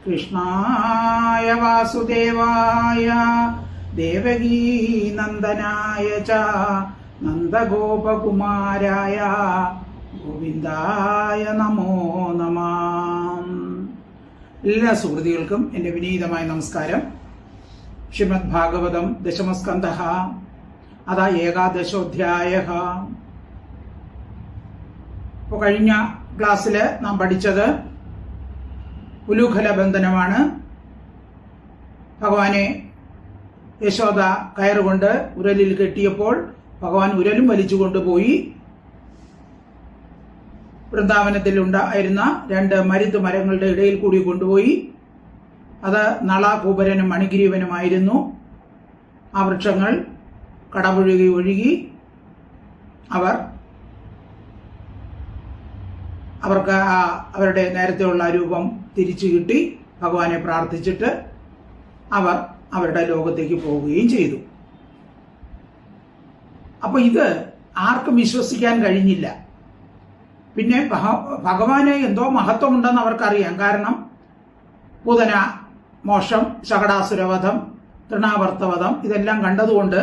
കൃഷ്ണായ വാസുദേവായ ദേവകീനന്ദനായ ച നന്ദഗോപകുമാരായ ഗോവിന്ദായ നമോ നമഃ. എല്ലാ സുഹൃത്തുക്കൾക്കും എൻ്റെ വിനീതമായ നമസ്കാരം. ശ്രീമദ് ഭാഗവതം ദശമസ്കന്ധഃ അഥ ഏകാദശോധ്യായഃ. ഇപ്പോൾ കഴിഞ്ഞ ക്ലാസ്സിൽ നാം പഠിച്ചത് ഉലൂഖല ബന്ധനമാണ്. ഭഗവാനെ യശോദ കയറുകൊണ്ട് ഉരലിൽ കെട്ടിയപ്പോൾ ഭഗവാൻ ഉരലും വലിച്ചു കൊണ്ടുപോയി വൃന്ദാവനത്തിൽ ഉണ്ടായിരുന്ന രണ്ട് മരുത്ത് മരങ്ങളുടെ ഇടയിൽ കൂടി കൊണ്ടുപോയി. അത് നള, കൂപരനും മണിഗ്രീവനുമായിരുന്നു. ആ വൃക്ഷങ്ങൾ കടപുഴുകി ഒഴുകി അവർക്ക് അവരുടെ നേരത്തെയുള്ള രൂപം തിരിച്ചു കിട്ടി. ഭഗവാനെ പ്രാർത്ഥിച്ചിട്ട് അവർ അവരുടെ ലോകത്തേക്ക് പോവുകയും ചെയ്തു. അപ്പൊ ഇത് ആർക്കും വിശ്വസിക്കാൻ കഴിഞ്ഞില്ല. പിന്നെ ഭഗവാന് എന്തോ മഹത്വമുണ്ടെന്ന് അവർക്കറിയാം. കാരണം പൂതന മോക്ഷം, ശകടാസുരവധം, തൃണാവർത്തവധം ഇതെല്ലാം കണ്ടതുകൊണ്ട്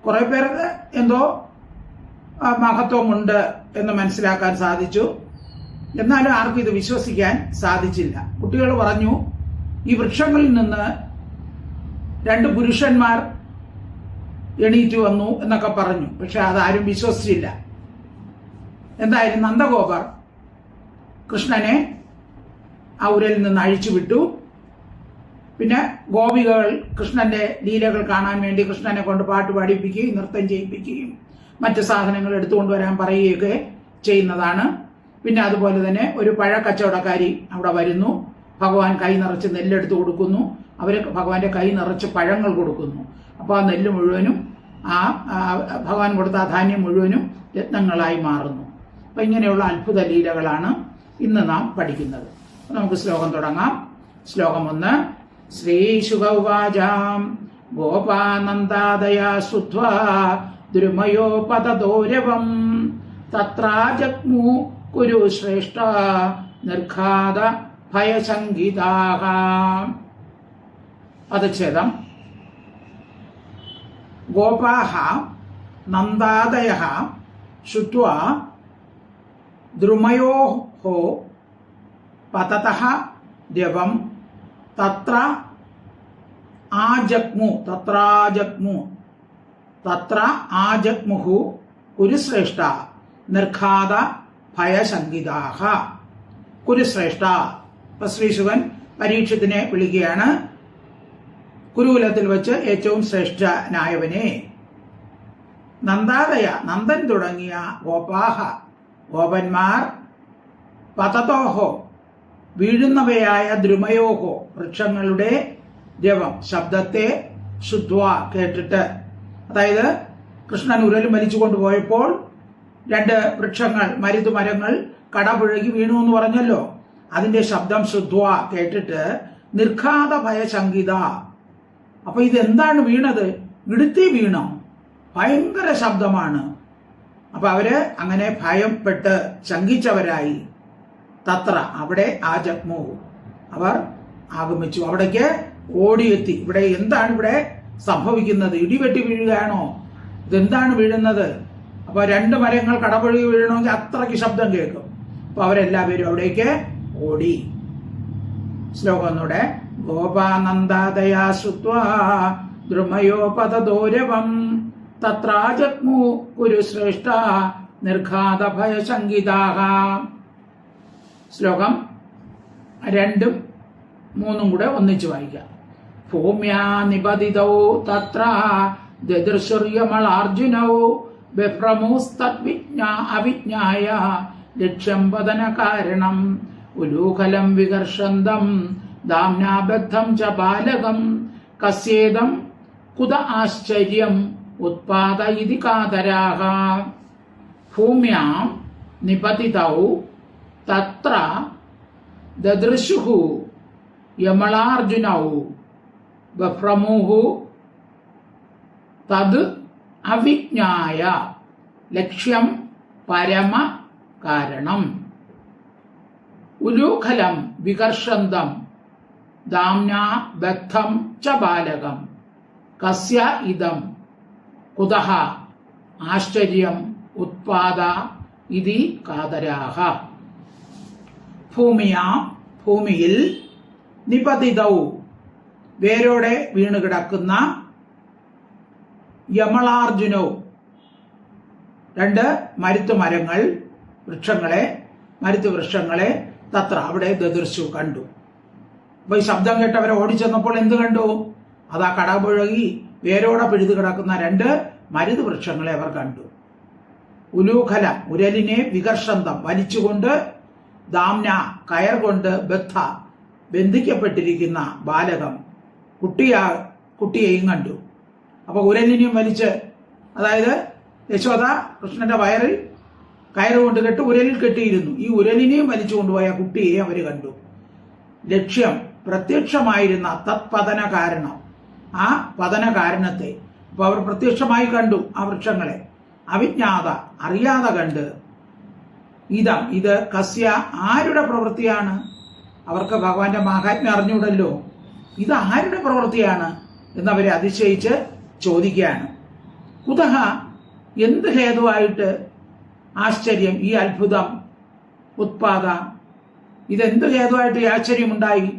കുറെ പേർക്ക് എന്തോ മഹത്വമുണ്ട് എന്ന് മനസ്സിലാക്കാൻ സാധിച്ചു. എന്നാലും ആർക്കും ഇത് വിശ്വസിക്കാൻ സാധിച്ചില്ല. കുട്ടികൾ പറഞ്ഞു, ഈ വൃക്ഷങ്ങളിൽ നിന്ന് രണ്ട് പുരുഷന്മാർ എണീറ്റ് വന്നു എന്നൊക്കെ പറഞ്ഞു. പക്ഷെ അതാരും വിശ്വസിച്ചില്ല. എന്തായാലും നന്ദഗോപർ കൃഷ്ണനെ ആ ഉരലിൽ നിന്ന് അഴിച്ചുവിട്ടു. പിന്നെ ഗോപികൾ കൃഷ്ണന്റെ ലീലകൾ കാണാൻ വേണ്ടി കൃഷ്ണനെ കൊണ്ട് പാട്ട് പാടിപ്പിക്കുകയും നൃത്തം ചെയ്യിപ്പിക്കുകയും മറ്റ് സാധനങ്ങൾ എടുത്തുകൊണ്ടുവരാൻ പറയുകയൊക്കെ ചെയ്യുന്നതാണ്. പിന്നെ അതുപോലെ തന്നെ ഒരു പഴക്കച്ചവടക്കാരി അവിടെ വരുന്നു. ഭഗവാൻ കൈ നിറച്ച് നെല്ലെടുത്ത് കൊടുക്കുന്നു. അവര് ഭഗവാന്റെ കൈ നിറച്ച് പഴങ്ങൾ കൊടുക്കുന്നു. അപ്പോൾ ആ നെല്ല് മുഴുവനും ഭഗവാൻ കൊടുത്ത ആ ധാന്യം മുഴുവനും രത്നങ്ങളായി മാറുന്നു. അപ്പൊ ഇങ്ങനെയുള്ള അത്ഭുത ലീലകളാണ് ഇന്ന് നാം പഠിക്കുന്നത്. നമുക്ക് ശ്ലോകം തുടങ്ങാം. ശ്ലോകം 1. ശ്രീശുകൗവാചാം ഗോപാനന്ദാദയാ ശ്രുത്വാ ദ്രുമയോ പതദോരവം തത്രാജഗ്മു കുരു ശ്രേഷ്ഠ നിർഘാത ഭയസംഗീതാഃ. പദച്ഛേദം. ഗോപാഃ നന്ദാദയഃ ശ്രുത്വാ ദ്രുമയോഃ പതതഃ രവം തത്ര ആജഗ്മുഹു കുരുശ്രേഷ്ഠ നിർഘാത ഭയസംഗീതാഃ. കുരുശ്രേഷ്ഠ. ഇപ്പൊ ശ്രീശുകൻ പരീക്ഷത്തിനെ വിളിക്കുകയാണ്. കുരുകുലത്തിൽ വെച്ച് ഏറ്റവും ശ്രേഷ്ഠനായവനെ. നന്ദാദയ, നന്ദൻ തുടങ്ങിയ ഗോപാഹ, ഗോപന്മാർ, പതതോഹോ, വീഴുന്നവയായ ദ്രുമയോഹോ, വൃക്ഷങ്ങളുടെ രവം, ശബ്ദത്തെ, ശുദ്ധ്വ, കേട്ടിട്ട്. അതായത് കൃഷ്ണൻ ഉരലും വലിച്ചു കൊണ്ടുപോയപ്പോൾ രണ്ട് വൃക്ഷങ്ങൾ, മരുതുമരങ്ങൾ കടപുഴകി വീണു എന്ന് പറഞ്ഞല്ലോ. അതിന്റെ ശബ്ദം ശുദ്ധ്വ കേട്ടിട്ട് നിർഘാത ഭയശങ്കിത. അപ്പൊ ഇതെന്താണ് വീണത്? ഇടുത്തി വീണോ? ഭയങ്കര ശബ്ദമാണ്. അപ്പൊ അവര് അങ്ങനെ ഭയപ്പെട്ട് ശങ്കിച്ചവരായി. തത്ര, അവിടെ ആജഗ്മു, അവർ ആഗമിച്ചു, അവിടേക്ക് ഓടിയെത്തി. ഇവിടെ എന്താണ് ഇവിടെ സംഭവിക്കുന്നത്? ഇടിവെട്ടി വീഴുകയാണോ? ഇതെന്താണ് വീഴുന്നത്? അപ്പൊ രണ്ട് മരങ്ങൾ കടപുഴകി വീഴണമെങ്കിൽ അത്രയ്ക്ക് ശബ്ദം കേൾക്കും. അപ്പൊ അവരെല്ലാവരും അവിടേക്ക് ഓടി. ശ്ലോകം ഒന്നൂടെ. ഗോപാനന്ദാദയാ ശ്രുത്വാ ദ്രുമയോ പതദോരവം തത്രാജഗ്മു കുരുശ്രേഷ്ഠ നിർഘാത ഭയസംഗീതാഃ. ശ്ലോകം 2ഉം 3ഉം കൂടെ ഒന്നിച്ചു വായിക്കാം. ഭൂമ്യാ നിപതിതൗ തത്ര ദദൃശുര്യമളാർജുനൗ അവിജ്ഞായ ലക്ഷ്യം വദന കാരണം ഉലൂഖലം വികർഷന്തം ദാംനാബദ്ധം ച ബാലകം കസ്യേദം കുത ആശ്ചര്യം ഉത്പാദയിതി കാതരാഃ. ഭൂമ്യാം നിപതിതൗ തത്ര ദദൃശുഃ യമളാർജുനൗ ബഭ്രമുഃ തത് അവിജ്ഞായ ലക്ഷ്യം പരമ കാരണം. ഉലൂഖലം വികർഷന്തം ദാംനാ ബദ്ധം ച ബാലകം കസ്യ ഇദം കുതഃ ആശ്ചര്യം ഉത്പാദ ഇതി കാതരാഹ. ഭൂമിയിൽ നിപതിതൗ വേരോടെ വീണുകിടക്കുന്ന യമളാർജുനോ രണ്ട് മരുത്തുമരങ്ങൾ മരുത്തുവൃക്ഷങ്ങളെ തത്ര അവിടെ ദദർശു കണ്ടു. അപ്പൊ ഈ ശബ്ദം കേട്ടവരെ ഓടിച്ചെന്നപ്പോൾ എന്ത് കണ്ടു? അതാ കടപുഴകി വേരോടെ പിഴുതു കിടക്കുന്ന രണ്ട് മരുതുവൃക്ഷങ്ങളെ അവർ കണ്ടു. ഉലൂഖല ഉരലിനെ വികർഷന്തം വലിച്ചുകൊണ്ട് ദാംന കയർ കൊണ്ട് ബന്ധിക്കപ്പെട്ടിരിക്കുന്ന ബാലകം കുട്ടിയെയും കണ്ടു. അപ്പൊ ഉരലിനെയും വലിച്ച്, അതായത് യശോദ കൃഷ്ണന്റെ വയറിൽ കയറുകൊണ്ട് കെട്ട് ഉരലിൽ കെട്ടിയിരുന്നു. ഈ ഉരലിനെയും വലിച്ചു കൊണ്ടുപോയ കുട്ടിയെ അവർ കണ്ടു. ലക്ഷ്യം പ്രത്യക്ഷമായിരുന്ന തത്പതന കാരണം, ആ പതന കാരണത്തെ അപ്പൊ അവർ പ്രത്യക്ഷമായി കണ്ടു. ആ വൃക്ഷങ്ങളെ അവിജ്ഞാത അറിയാതെ കണ്ട് ഇത് കസ്യ ആരുടെ പ്രവൃത്തിയാണ്? അവർക്ക് ഭഗവാന്റെ മാഹാത്മ്യം അറിഞ്ഞൂടല്ലോ. ഇത് ആരുടെ പ്രവൃത്തിയാണ് എന്നവരെ അതിശയിച്ച് ചോദിക്കുകയാണ്. കുതഹ എന്ത് ഹേതുവായിട്ട് ആശ്ചര്യം ഈ അത്ഭുതം ഉത്പാദ ഇതെന്ത് ഹേതുവായിട്ട് ഈ ആശ്ചര്യമുണ്ടായി?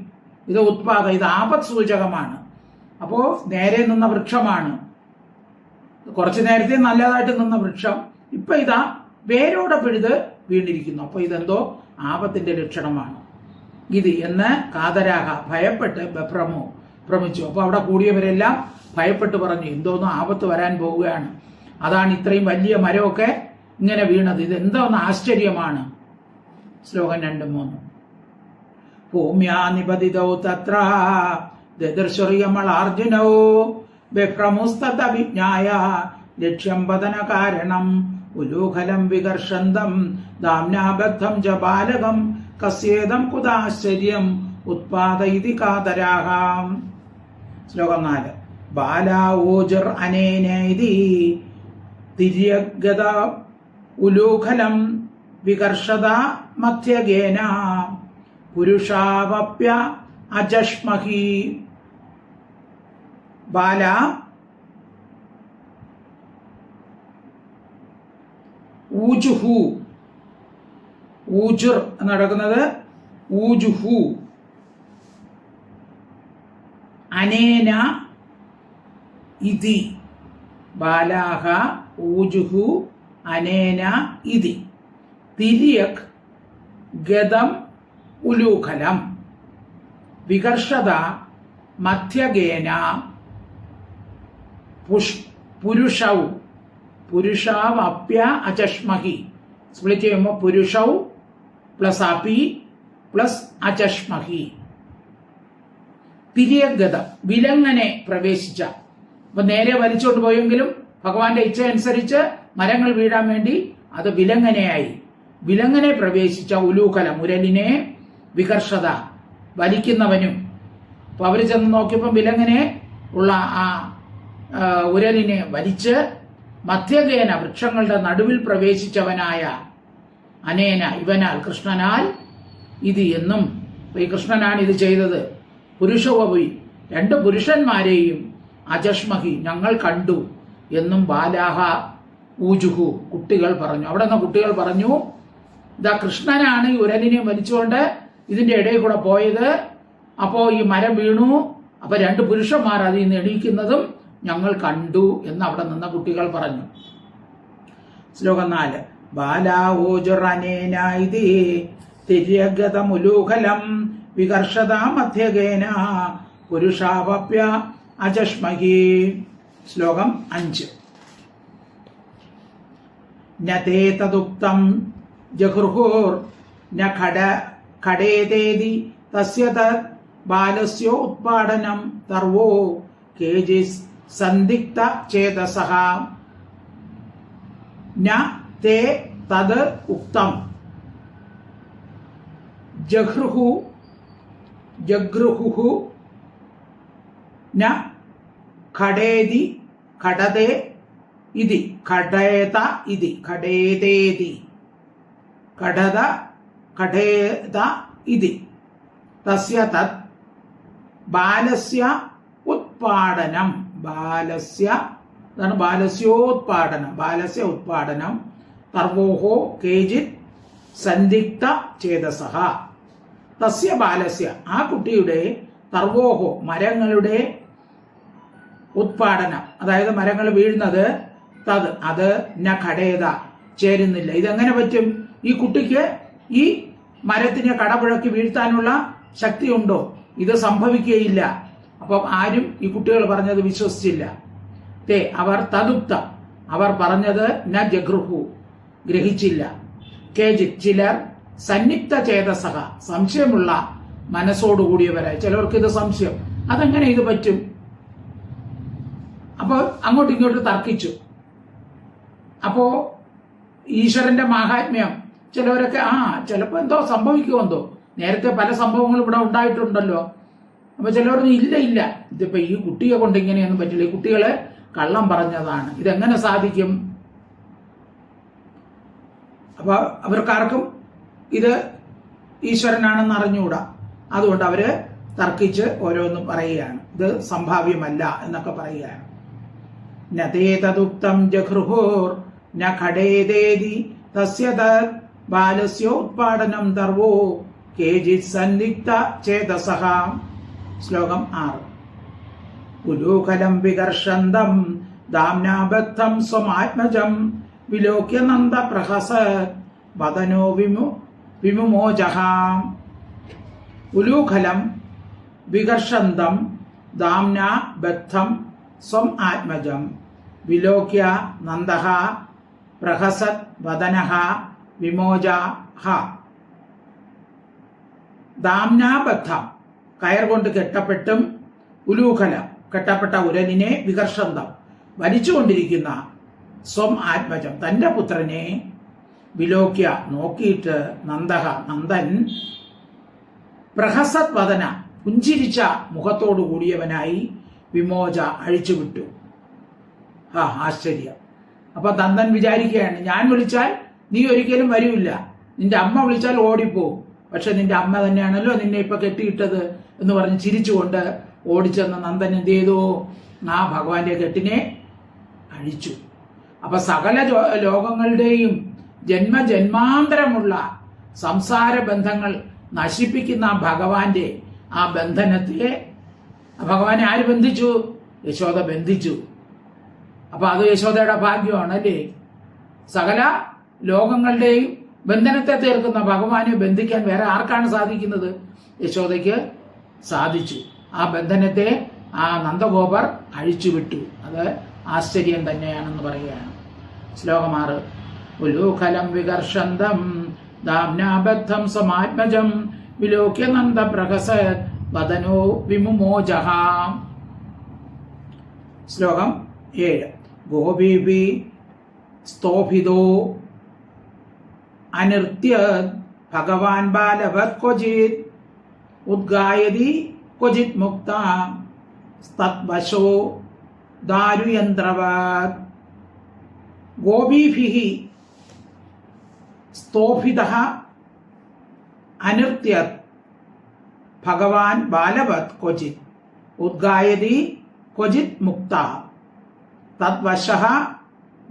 ഇത് ഉത്പാദ ഇത് ആപത് സൂചകമാണ്. അപ്പോ നേരെ നിന്ന വൃക്ഷമാണ്. കുറച്ചു നേരത്തെ നല്ലതായിട്ട് നിന്ന വൃക്ഷം ഇപ്പൊ ഇതാ വേരോടെ പിഴുത് വീണിരിക്കുന്നു. അപ്പൊ ഇതെന്തോ ആപത്തിന്റെ ലക്ഷണമാണ് ഇത് എന്ന് കാതരാഹ ഭയപ്പെട്ട് ഭ്രമിച്ചു. അപ്പൊ അവിടെ കൂടിയവരെല്ലാം ഭയപ്പെട്ട് പറഞ്ഞു, എന്തോന്നും ആപത്ത് വരാൻ പോവുകയാണ്. അതാണ് ഇത്രയും വലിയ മരമൊക്കെ ഇങ്ങനെ വീണത്. ഇത് എന്തോന്ന് ആശ്ചര്യമാണ്. ശ്ലോകം 2-3. ഭൂമ്യാ നിപതിതൗ തത്ര ദദർശുർയമളാർജുനൗ ബഭ്രമുസ്തത വിജ്ഞായ ലക്ഷ്യം പതന കാരണം ഉലൂഖലം വികർഷന്തം ദാംനാബദ്ധം ച ബാലകം കസ്യേദം കുതാശ്ചര്യം ഉത്പാദ ഇതി കാതരാഹ. ശ്ലോകം 4. ബാലാ ഓജർ അനേനൈതി തിര്യഗത ഉലൂഖലം വികർഷത മധ്യഗേന പുരുഷാവപ്യ അജഷ്മഹി. ബാല ഊജുഹു ഊജുർ നടക്കുന്നത് ഊജുഹു അനേന ഇതി ബാലാഹ ഊജുഹു അനേന ഇതി തിര്യക് ഗതം ഉലൂഖലം വികർഷത മധ്യഗേന പുരുഷൗ പുരുഷാവപ്യ അചഷ്മഹി. സ്പ്ലിറ്റ് ചെയ്യുമ്പോൾ പുരുഷൗ പ്ലസ് അപി പ്ലസ് അചഷ്മഹി. തിര്യഗതം വിലങ്ങനെ പ്രവേശിച്ച. അപ്പൊ നേരെ വലിച്ചോണ്ട് പോയെങ്കിലും ഭഗവാന്റെ ഇച്ഛ അനുസരിച്ച് മരങ്ങൾ വീഴാൻ വേണ്ടി അത് വിലങ്ങനെയായി. വിലങ്ങനെ പ്രവേശിച്ച ഉലൂഖലം ഉരലിനെ വികർഷത വലിക്കുന്നവനും. അപ്പൊ അവര് ചെന്ന് നോക്കിയപ്പോൾ വിലങ്ങനെ ഉള്ള ആ ഉരലിനെ വലിച്ച് മധ്യഗേന വൃക്ഷങ്ങളുടെ നടുവിൽ പ്രവേശിച്ചവനായ അനേന ഇവനാൽ കൃഷ്ണനാൽ ഇത് എന്നും ഈ കൃഷ്ണനാണ് ഇത് ചെയ്തത്. പുരുഷവി രണ്ട് പുരുഷന്മാരെയും അജഷ്മഹി ഞങ്ങൾ കണ്ടു എന്നും ബാലാഹ ഊജുഹു കുട്ടികൾ പറഞ്ഞു. അവിടെ നിന്ന് കുട്ടികൾ പറഞ്ഞു, ഇതാ കൃഷ്ണനാണ് ഈ ഉരലിനെ വലിച്ചുകൊണ്ട് ഇതിന്റെ ഇടയിൽ കൂടെ പോയത്. അപ്പോ ഈ മരം വീണു. അപ്പൊ രണ്ട് പുരുഷന്മാർ അതിൽ നിന്ന് എണീക്കുന്നതും ഞങ്ങൾ കണ്ടു എന്ന് അവിടെ നിന്ന കുട്ടികൾ പറഞ്ഞു. ശ്ലോകം 4. ബാലാ ഓജുറനേന ഇതി തിര്യഗതമുലൂഖലം വികർഷത മധ്യഗേന പുരുഷാവപ്യ അജഷ്മഹി. ശ്ലോകം 5. നതേ തദുക്തം ജഹൃഹുർ ന ഖടേതേതി തസ്യ തത് ബാലസ്യോ ഉത്പാടനം തർവോ കേജിസ് സന്ദിഗ്ധ ചേതസഃ. ന തേ തത് ഉക്തം ജഗൃഹുഃ ന ഖടേതി ഖടതേ ഇതി ഖടേത ഇതി ഖടേതേതി കഠേത ഇതി തസ്യ തത് ബാലസ്യ ഉത്പാദനം ബാലസ്യോത്പാദനം തർവോഹോ കേചിത് സന്ദിഗ്ധ ചേതസഃ. തസ്യ ബാലസ്യ ആ കുട്ടിയുടെ തർവോഹോ മരങ്ങളുടെ ഉത്പാദനം, അതായത് മരങ്ങൾ വീഴുന്നത്, അത് ന ഘടേത ചേരുന്നില്ല. ഇതെങ്ങനെ പറ്റും? ഈ കുട്ടിക്ക് ഈ മരത്തിനെ കടപുഴക്കി വീഴ്ത്താനുള്ള ശക്തിയുണ്ടോ? ഇത് സംഭവിക്കുകയില്ല. അപ്പം ആരും ഈ കുട്ടികൾ പറഞ്ഞത് വിശ്വസിച്ചില്ല. അവർ തദുക്ത, അവർ പറഞ്ഞത് ന ജഗൃഹു, ഗ്രഹിച്ചില്ല. കേചിത് ചിലർ സന്നിഗ്ധ ചേതസഃ, സംശയമുള്ള മനസ്സോടുകൂടിയവരായി. ചിലർക്ക് ഇത് സംശയം, അതെങ്ങനെ ഇത് പറ്റും? അപ്പോൾ അങ്ങോട്ടും ഇങ്ങോട്ടും തർക്കിച്ചു. അപ്പോ ഈശ്വരന്റെ മാഹാത്മ്യം ചിലവരൊക്കെ ചിലപ്പോ എന്തോ സംഭവിക്കുമെന്തോ, നേരത്തെ പല സംഭവങ്ങളും ഇവിടെ ഉണ്ടായിട്ടുണ്ടല്ലോ. അപ്പൊ ചിലവർ ഇല്ല, ഇതിപ്പോ ഈ കുട്ടിയെ കൊണ്ട് ഇങ്ങനെയൊന്നും പറ്റില്ല, ഈ കുട്ടികളെ കള്ളം പറഞ്ഞതാണ്, ഇതെങ്ങനെ സാധിക്കും? അപ്പൊ അവർക്കാർക്കും ഇത് ഈശ്വരനാണെന്ന് അറിഞ്ഞുകൂടാ. അതുകൊണ്ട് അവര് തർക്കിച്ച് ഓരോന്നും പറയുകയാണ്, ഇത് സംഭാവ്യമല്ല എന്നൊക്കെ പറയുകയാണ്. നതേതദുക്തം ജഘൃഹോർ ന ഘടേതേതി തസ്യ തത് ബാലസ്യോത്പാദനം തർവോ കേചിത് സന്ദിഗ്ധ ചേതസഃ. ശ്ലോകം 6. ഉലൂഖലം വികർഷന്തം ദാംനാബദ്ധം സ്വമാത്മജം വിലോക്യ നന്ദ പ്രഹസത് വദനോ വിമുമോജഃ. ഉലൂഖലം വികർഷന്തം ദാംനാ ബദ്ധം സ്വം ആത്മജം വിലോക്യ നന്ദഃ പ്രഹസത് വദനഃ വിമോജഃ. ദാംനാ ബദ്ധം കയർ കൊണ്ട് കെട്ടപ്പെട്ടും, ഉലൂഖലം കെട്ടപ്പെട്ട ഉരലിനെ, വികർഷന്തം വലിച്ചുകൊണ്ടിരിക്കുന്ന, സ്വം ആത്മജം തന്റെ പുത്രനെ, വിലോക്യ നോക്കിയിട്ട്, നന്ദൻ പ്രഹസത് വദന പുഞ്ചിരിച്ച മുഖത്തോടു കൂടിയവനായി, വിമോച അഴിച്ചുവിട്ടു. ആശ്ചര്യം. അപ്പൊ നന്ദൻ വിചാരിക്കുകയാണ്, ഞാൻ വിളിച്ചാൽ നീ ഒരിക്കലും വരില്ല, നിന്റെ അമ്മ വിളിച്ചാൽ ഓടിപ്പോവും, പക്ഷെ നിന്റെ അമ്മ തന്നെയാണല്ലോ നിന്നെ ഇപ്പൊ കെട്ടിയിട്ടത് എന്ന് പറഞ്ഞ് ചിരിച്ചുകൊണ്ട് ഓടിച്ചെന്ന നന്ദൻ എന്ത് ചെയ്തു? ആ ഭഗവാന്റെ കെട്ടിനെ അഴിച്ചു. അപ്പൊ സകല ലോകങ്ങളുടെയും ജന്മജന്മാന്തരമുള്ള സംസാര ബന്ധങ്ങൾ നശിപ്പിക്കുന്ന ഭഗവാന്റെ ആ ബന്ധനത്തെ, ഭഗവാനെ ആര് ബന്ധിച്ചു? യശോദ ബന്ധിച്ചു. അപ്പൊ അത് യശോദയുടെ ഭാഗ്യമാണല്ലേ. സകല ലോകങ്ങളുടെയും ബന്ധനത്തെ തീർക്കുന്ന ഭഗവാനെ ബന്ധിക്കാൻ വേറെ ആർക്കാണ് സാധിക്കുന്നത്? യശോദയ്ക്ക് സാധിച്ചു. ആ ബന്ധനത്തെ ആ നന്ദഗോപർ അഴിച്ചുവിട്ടു. അത് ആശ്ചര്യം തന്നെയാണെന്ന് പറയുകയാണ്. ശ്ലോകം 6. ഉലൂഖലം വികർഷന്തം ദാംനാബദ്ധം സമാത്മജം വിലോക്യ നന്ദ പ്രഹസത് വദനോ വിമുമോജഃ. ശ്ലോകം 7. ഗോപീഭി സ്തോഭിതോ അനിർത്യ ഭഗവാൻ ബാലവത് ക്വചിത് ഉദ്ഗായതി ക്വചിത് മുക്ത തദ്വശോ ദാരുയന്ത്രവത്. ഗോപീഭിഃ സ്തോഭിതഃ അനിർത്യത് ഭഗവാൻ ബാലവത് ക്വചിത് ഉദ്ഗായതി ക്വചിത് മുക്ത തദ്വശഃ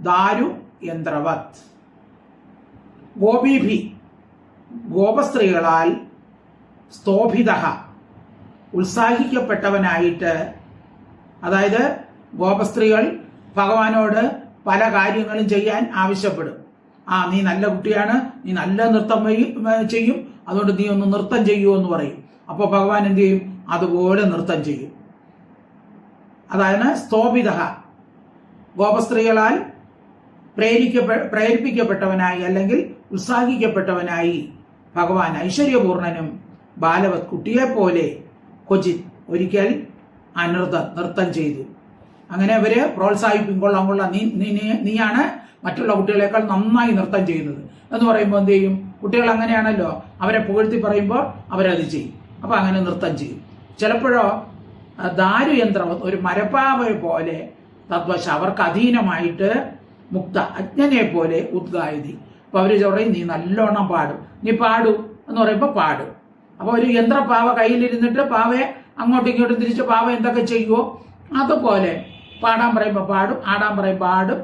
ദാരുയന്ത്രവത്. ഗോപീഭി ഗോപസ്ത്രീകളാൽ സ്തോഭിതഃ ഉത്സാഹിക്കപ്പെട്ടവനായിട്ട്, അതായത് ഗോപസ്ത്രീകൾ ഭഗവാനോട് പല കാര്യങ്ങളും ചെയ്യാൻ ആവശ്യപ്പെടും. നീ നല്ല കുട്ടിയാണ്, നീ നല്ല നൃത്തം ചെയ്യും, അതുകൊണ്ട് നീ ഒന്ന് നൃത്തം ചെയ്യൂ എന്ന് പറയും. അപ്പൊ ഭഗവാൻ എന്ത് ചെയ്യും? അതുപോലെ നൃത്തം ചെയ്യും. അതാണ് സ്തോഭിതഃ, ഗോപസ്ത്രീകളാൽ പ്രേരിപ്പിക്കപ്പെട്ടവനായി അല്ലെങ്കിൽ ഉത്സാഹിക്കപ്പെട്ടവനായി ഭഗവാൻ ഐശ്വര്യപൂർണനും ബാലവത് കുട്ടിയെപ്പോലെ ക്വചിത് ഒരിക്കൽ നൃത്തം ചെയ്തു. അങ്ങനെ അവര് പ്രോത്സാഹിപ്പിക്കൊള്ളാം, നീയാണ് മറ്റുള്ള കുട്ടികളെക്കാൾ നന്നായി നൃത്തം ചെയ്യുന്നത് എന്ന് പറയുമ്പോൾ എന്ത് ചെയ്യും? കുട്ടികൾ അങ്ങനെയാണല്ലോ, അവരെ പുകഴ്ത്തി പറയുമ്പോൾ അവരത് ചെയ്യും. അപ്പൊ അങ്ങനെ നൃത്തം ചെയ്യും. ചിലപ്പോഴോ ദാരുയന്ത്രം, ഒരു മരപ്പാവയെ പോലെ തദ്വശ അവർക്ക് അധീനമായിട്ട് മുക്ത അജ്ഞനെ പോലെ ഉദ്ഗായതി അപ്പൊ അവര് പറയും നീ നല്ലോണം പാടും, നീ പാടൂ എന്ന് പറയുമ്പോൾ പാടും. അപ്പൊ ഒരു യന്ത്രപ്പാവ കയ്യിലിരുന്നിട്ട് പാവയെ അങ്ങോട്ടും ഇങ്ങോട്ടും തിരിച്ച് പാവ എന്തൊക്കെ ചെയ്യുമോ അതുപോലെ പാടാൻ പറയുമ്പോൾ പാടും, ആടാൻ പറയുമ്പോൾ ആടും.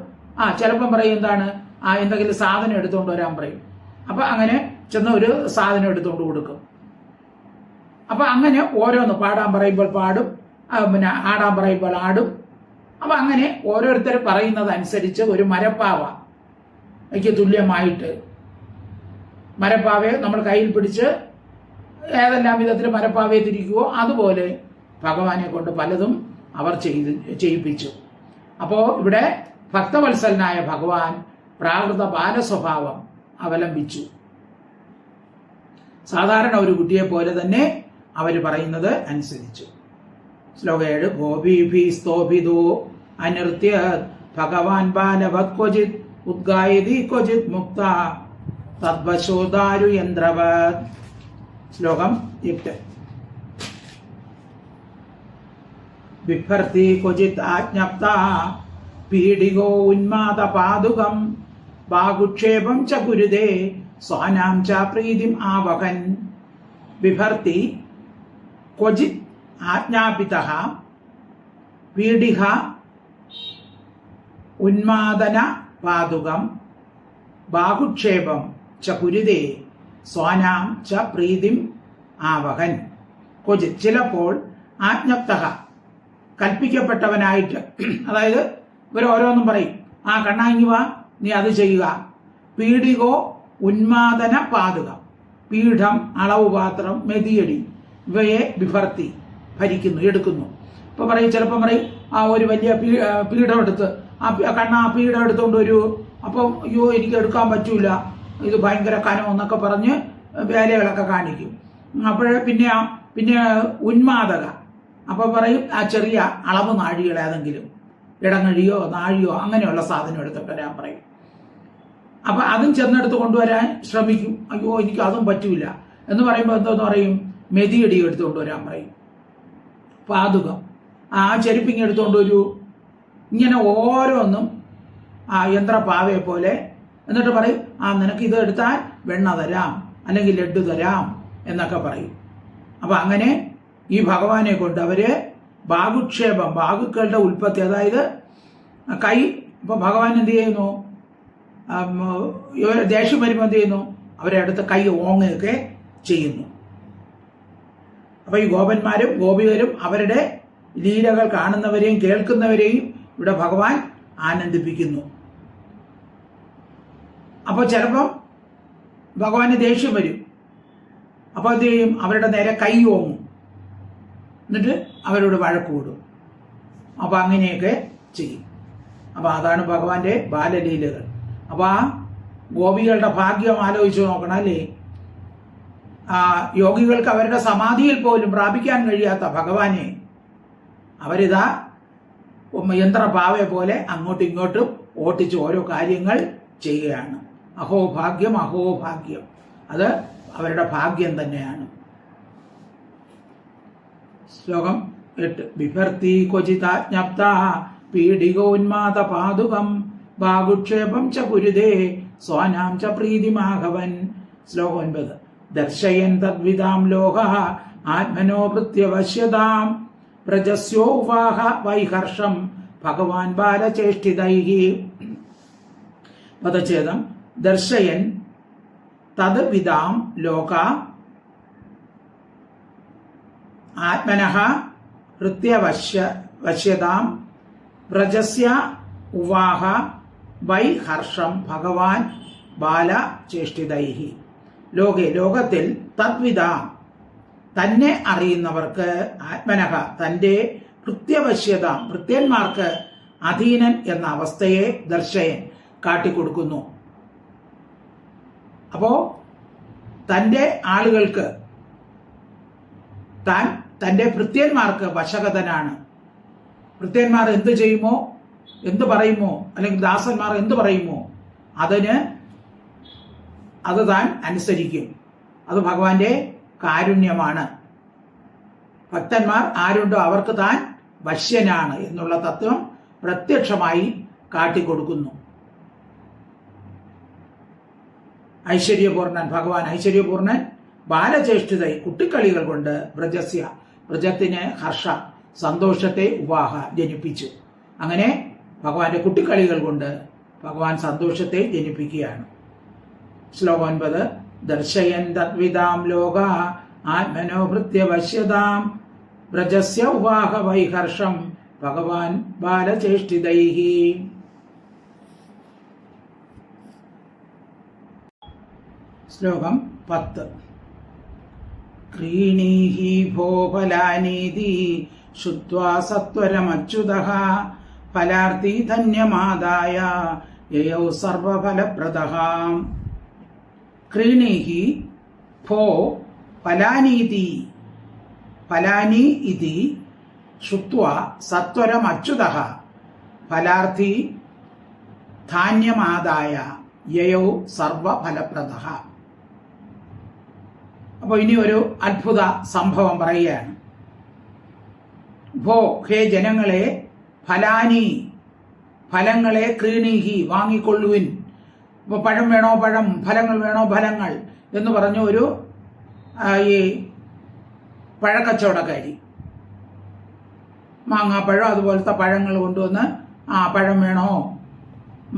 ചിലപ്പം പറയും എന്താണ് എന്തെങ്കിലും സാധനം എടുത്തുകൊണ്ട് വരാൻ പറയും. അപ്പൊ അങ്ങനെ ചെന്ന് ഒരു സാധനം എടുത്തുകൊണ്ട് കൊടുക്കും. അപ്പൊ അങ്ങനെ ഓരോന്ന് പാടാൻ പറയുമ്പോൾ പാടും, പിന്നെ ആടാൻ പറയുമ്പോൾ ആടും. അപ്പൊ അങ്ങനെ ഓരോരുത്തർ പറയുന്നതനുസരിച്ച് ഒരു മരപ്പാവയ്ക്ക് തുല്യമായിട്ട് മരപ്പാവയെ നമ്മൾ കയ്യിൽ പിടിച്ച് ഏതെല്ലാം വിധത്തിൽ മരപ്പാവയെ തിരിക്കുവോ അതുപോലെ ഭഗവാനെ കൊണ്ട് പലതും അവർ ചെയ്യിപ്പിച്ചു. അപ്പോ ഇവിടെ ഭക്തവത്സലനായ ഭഗവാൻ പ്രാകൃത ബാലസ്വഭാവം അവലംബിച്ചു. സാധാരണ ഒരു കുട്ടിയെ പോലെ തന്നെ അവർ പറയുന്നത് അനുസരിച്ചു. ശ്ലോകം 7. ഗോപീഭി സ്തോഭിതോ അനൃത്യ ഭഗവാൻ ബാലവത് ക്വചിത് ഉദ്ഗായതി ക്വചിത് മുക്ത തദ്വശോദാരു യന്ത്രവത്. ശ്ലോകം 8. ബിഭർത്തി ക്വചിത് ആജ്ഞപ്ത പീഡികോ ഉന്മാദ പാതുകം ബാഹുക്ഷേപം ച കുരുതേ സ്വാനാം ച പ്രീതിം ആവഹൻ. ബിഭർത്തി ക്വചിത് ആജ്ഞാപിതഃ പീഡിഹ ഉന്മാദന പാതുകം ബാഹുക്ഷേപം ച കുരുതേ സ്വാനാം ച പ്രീതിം ആവഹൻ. ക്വചിത് ചിലപ്പോൾ ആജ്ഞപ്തഃ കൽപ്പിക്കപ്പെട്ടവനായിട്ട്, അതായത് ഇവർ ഓരോന്നും പറയും, കണ്ണാങ്ങി വാ നീ അത് ചെയ്യുക. പീഡികോ ഉന്മാദന പാതുകം, പീഠം, അളവ് പാത്രം, മെതിയടി ഇവയെ ബിഭർത്തി ഭരിക്കുന്നു, എടുക്കുന്നു. ഇപ്പൊ പറയും, ചിലപ്പം പറയും ഒരു വലിയ പീഠം എടുത്ത് കണ്ണ പീഠം എടുത്തുകൊണ്ട് വരൂ. അപ്പം അയ്യോ എനിക്ക് എടുക്കാൻ പറ്റൂല, ഇത് ഭയങ്കര കനം എന്നൊക്കെ പറഞ്ഞ് വേലകളൊക്കെ കാണിക്കും. അപ്പോഴേ പിന്നെ ഉന്മാദക, അപ്പൊ പറയും ചെറിയ അളവ് നാഴികൾ ഏതെങ്കിലും ഇടങ്ങഴിയോ നാഴിയോ അങ്ങനെയുള്ള സാധനം എടുത്തിട്ട് വരാൻ പറയും. അപ്പൊ അതും ചെന്നെടുത്ത് കൊണ്ടുവരാൻ ശ്രമിക്കും. അയ്യോ എനിക്ക് അതും പറ്റൂല എന്ന് പറയുമ്പോൾ എന്തോന്ന് പറയും, മെതിയടി എടുത്തുകൊണ്ട് വരാൻ പറയും. പാതുകം ചെരുപ്പിങ് എടുത്തുകൊണ്ട് വരൂ. ഇങ്ങനെ ഓരോന്നും യന്ത്രപ്പാവയെ പോലെ. എന്നിട്ട് പറയും നിനക്ക് ഇത് എടുത്താൽ വെണ്ണ തരാം അല്ലെങ്കിൽ ലഡ്ഡു തരാം എന്നൊക്കെ പറയും. അപ്പൊ അങ്ങനെ ഈ ഭഗവാനെ കൊണ്ട് അവര് ബാഹുക്ഷേപം, ബാഹുക്കളുടെ ഉൽപ്പത്തി, അതായത് കൈ. ഇപ്പൊ ഭഗവാൻ എന്ത് ചെയ്യുന്നു, ദേഷ്യം വരുമ്പോൾ എന്ത് ചെയ്യുന്നു, അവരെ അടുത്ത് കൈ ഓങ്ങുകയൊക്കെ ചെയ്യുന്നു. അപ്പൊ ഈ ഗോപന്മാരും ഗോപികരും അവരുടെ ലീലകൾ കാണുന്നവരെയും കേൾക്കുന്നവരെയും ഇവിടെ ഭഗവാൻ ആനന്ദിപ്പിക്കുന്നു. അപ്പൊ ചിലപ്പം ഭഗവാന് ദേഷ്യം വരും. അപ്പൊ എന്ത് ചെയ്യും, അവരുടെ നേരെ കൈ ഓങ്ങും, എന്നിട്ട് അവരോട് വഴക്കൂടും. അപ്പൊ അങ്ങനെയൊക്കെ ചെയ്യും. അപ്പൊ അതാണ് ഭഗവാന്റെ ബാലലീലകൾ. അപ്പൊ ഗോപികളുടെ ഭാഗ്യം ആലോചിച്ചു നോക്കണം അല്ലേ. യോഗികൾക്ക് അവരുടെ സമാധിയിൽ പോലും പ്രാപിക്കാൻ കഴിയാത്ത ഭഗവാനെ അവരിതാ യന്ത്രപാവയെ പോലെ അങ്ങോട്ടും ഇങ്ങോട്ടും ഓട്ടിച്ച് ഓരോ കാര്യങ്ങൾ ചെയ്യുകയാണ്. അഹോഭാഗ്യം, അഹോഭാഗ്യം. അത് അവരുടെ ഭാഗ്യം തന്നെയാണ്. ശ്ലോകം 8. ബിഭർത്തി ക്വചിതാജ്ഞപ്ത പീഡികോന്മാദ പാതുകം ബാഹുക്ഷേപം ച കുരുതേ സ്വാനാം ച പ്രീതിമാഘവൻ. ശ്ലോകം 9. ദർശയൻ തദ്വിതാം ലോക ആത്മനോ പ്രത്യവശ്യതാം പ്രജസ്യോവാഹ വൈഹർഷം ഭഗവാൻ ബാലചേഷ്ടിതൈഹി. പദച്ഛേദം. ദർശയൻ തത് വിതാം ലോക ആത്മനഃ പ്രത്യവശ്യതാം പ്രജസ്യ ഉവാഹ വൈ ഹർഷം ഭഗവാൻ ബാലചേഷ്ടിതൈഹി. ലോകത്തിൽ തദ്വിതാം തന്നെ അറിയുന്നവർക്ക് ആത്മനഃ തന്റെ പ്രത്യവശ്യത ഭൃത്യന്മാർക്ക് അധീനൻ എന്ന അവസ്ഥയെ ദർശയൻ കാട്ടിക്കൊടുക്കുന്നു. അപ്പോ തന്റെ ആളുകൾക്ക് താൻ തന്റെ ഭൃത്യന്മാർക്ക് വശകതനാണ്. ഭൃത്യന്മാർ എന്ത് ചെയ്യുമോ, എന്ത് പറയുമോ, അല്ലെങ്കിൽ ദാസന്മാർ എന്ത് പറയുമോ അത് താൻ അനുസരിക്കും. അത് ഭഗവാന്റെ കാരുണ്യമാണ്. ഭക്തന്മാർ ആരുണ്ടോ അവർക്ക് താൻ വശ്യനാണ് എന്നുള്ള തത്വം പ്രത്യക്ഷമായി കാട്ടിക്കൊടുക്കുന്നു. ഐശ്വര്യപൂർണൻ, ഭഗവാൻ ഐശ്വര്യപൂർണൻ ബാലചേഷ്ടിതൈ കുട്ടിക്കളികൾ കൊണ്ട് വ്രജത്തിന് ഹർഷ സന്തോഷത്തെ ഉവാഹ ജനിപ്പിച്ചു. അങ്ങനെ ഭഗവാന്റെ കുട്ടിക്കളികൾ കൊണ്ട് ഭഗവാൻ സന്തോഷത്തെ ജനിപ്പിക്കുകയാണ്. ശ്ലോകം 9. ദർശയൻ തദ്വിദാം ലോക ആത്മനോഭൃത്യ വശ്യതാം വ്രജസ്യ ഉവാഹ വൈഹർഷം ഭഗവാൻ ബാലചേഷ്ടിതൈഹി. ശ്ലോകം 10. ക്രീണീഹി ഭോ ഫലാനീതി ശ്രുത്വാ സത്വരമച്യുതഃ ഫലാർത്ഥി ധന്യമാദായ യയൗ സർവഫലപ്രദഃ. ക്രീണീഹി ഭോ ഫലാനീതി ഫലാനി ഇതി ശ്രുത്വാ സത്വരമച്യുതഃ ഫലാർത്ഥി ധാന്യമാദായ യയൗ സർവഫലപ്രദഃ. അപ്പോൾ ഇനി ഒരു അത്ഭുത സംഭവം പറയുകയാണ്. ഭോ ഹേ ജനങ്ങളെ, ഫലാനി ഫലങ്ങളെ, ക്രീണീഹി വാങ്ങിക്കൊള്ളുവിൻ. ഇപ്പോൾ പഴം വേണോ പഴം, ഫലങ്ങൾ വേണോ ഫലങ്ങൾ എന്ന് പറഞ്ഞു ഒരു ഈ പഴക്കച്ചവടക്കാരി മാങ്ങാപ്പഴം അതുപോലത്തെ പഴങ്ങൾ കൊണ്ടുവന്ന് പഴം വേണോ,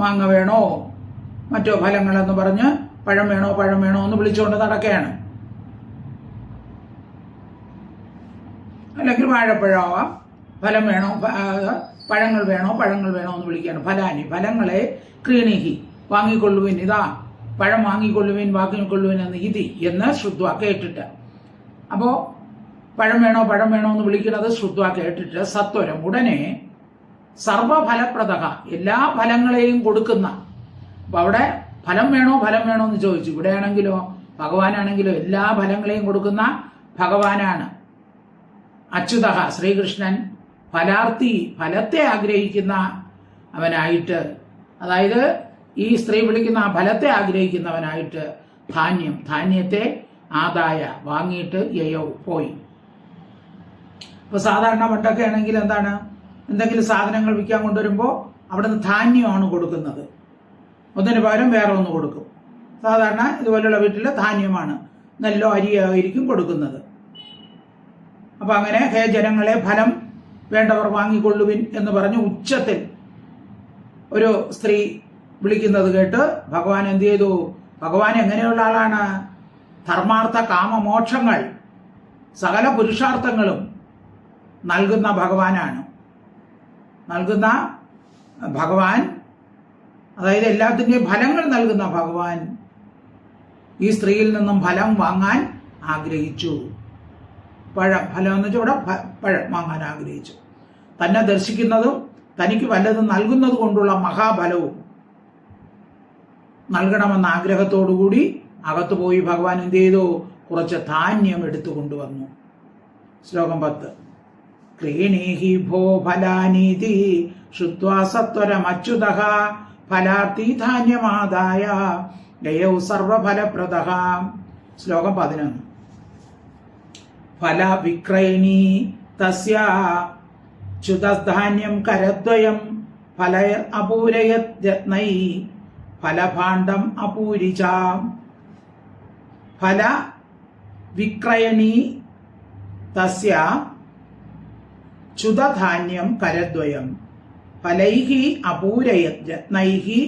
മാങ്ങ വേണോ, മറ്റോ ഫലങ്ങളെന്ന് പറഞ്ഞ് പഴം വേണോ എന്ന് വിളിച്ചുകൊണ്ട് നടക്കുകയാണ്. അല്ലെങ്കിൽ വാഴപ്പഴമാവാം, ഫലം വേണോ, പഴങ്ങൾ വേണോ എന്ന് വിളിക്കുകയാണ്. ഫലാനി ഫലങ്ങളെ, ക്രീണിഹി വാങ്ങിക്കൊള്ളുവിൻ, ഇതാ പഴം വാങ്ങിക്കൊള്ളുവിൻ, വാങ്ങിക്കൊള്ളുവിൻ എന്ന് ശ്രുത്വ കേട്ടിട്ട്. അപ്പോൾ പഴം വേണോ എന്ന് വിളിക്കുന്നത് ശ്രുത്വ കേട്ടിട്ട് സത്വരം ഉടനെ സർവഫലപ്രദ എല്ലാ ഫലങ്ങളെയും കൊടുക്കുന്ന. അപ്പൊ അവിടെ ഫലം വേണോ എന്ന് ചോദിച്ചു. ഇവിടെയാണെങ്കിലോ ഭഗവാനാണെങ്കിലോ എല്ലാ ഫലങ്ങളെയും കൊടുക്കുന്ന ഭഗവാനാണ്. അച്യുത ശ്രീകൃഷ്ണൻ ഫലാർത്ഥി ഫലത്തെ ആഗ്രഹിക്കുന്ന അവനായിട്ട്, അതായത് ഈ സ്ത്രീ വിളിക്കുന്ന ആ ഫലത്തെ ആഗ്രഹിക്കുന്നവനായിട്ട് ധാന്യത്തെ ആദായ വാങ്ങിയിട്ട് യയോ പോയി. ഇപ്പൊ സാധാരണ പണ്ടൊക്കെ ആണെങ്കിൽ എന്താണ്, എന്തെങ്കിലും സാധനങ്ങൾ വിൽക്കാൻ കൊണ്ടുവരുമ്പോൾ അവിടുന്ന് ധാന്യമാണ് കൊടുക്കുന്നത്, ഒന്നിന് പകരം വേറെ ഒന്ന് കൊടുക്കും. സാധാരണ ഇതുപോലുള്ള വീട്ടിൽ ധാന്യമാണ്, നെല്ലോ അരിയോ ആയിരിക്കും കൊടുക്കുന്നത്. അപ്പൊ അങ്ങനെ ഹേ ജനങ്ങളെ, ഫലം വേണ്ടവർ വാങ്ങിക്കൊള്ളുവിൻ എന്ന് പറഞ്ഞ് ഉച്ചത്തിൽ ഒരു സ്ത്രീ വിളിക്കുന്നത് കേട്ട് ഭഗവാൻ എന്ത് ചെയ്തു? ഭഗവാൻ എങ്ങനെയുള്ള ആളാണ്? ധർമാർത്ഥ കാമമോക്ഷങ്ങൾ സകല പുരുഷാർത്ഥങ്ങളും നൽകുന്ന ഭഗവാനാണ്. നൽകുന്ന ഭഗവാൻ, അതായത് എല്ലാത്തിൻ്റെയും ഫലങ്ങൾ നൽകുന്ന ഭഗവാൻ ഈ സ്ത്രീയിൽ നിന്നും ഫലം വാങ്ങാൻ ആഗ്രഹിച്ചു. ഫലം എന്ന് വെച്ചാൽ ഇവിടെ പഴം വാങ്ങാൻ ആഗ്രഹിച്ചു. തന്നെ ദർശിക്കുന്നതും തനിക്ക് വല്ലതും നൽകുന്നത് കൊണ്ടുള്ള മഹാഫലവും നൽകണമെന്ന ആഗ്രഹത്തോടുകൂടി അകത്തു പോയി ഭഗവാൻ എന്ത് ചെയ്തു? കുറച്ച് ധാന്യം എടുത്തു കൊണ്ടുവന്നു. ശ്ലോകം 10. ക്രീണീഹി ഭോ ഫലാനീതി ശ്രുത്വാ സത്വരമച്യുതഃ ഫലാർത്ഥി ധാന്യമാദായ യയൗ സർവഫലപ്രദഃ. ശ്ലോകം 11. ഫല വിക്രയണീ തസ്യ ച്യുതധാന്യം കരദ്വയം ഫലൈർ അപൂരയത് രത്നൈ ഫലഭാണ്ഡം അപൂരിച. ഫല വിക്രയണീ തസ്യ ച്യുതധാന്യം കരദ്വയം ഫലൈഹി അപൂരയത് രത്നൈഹി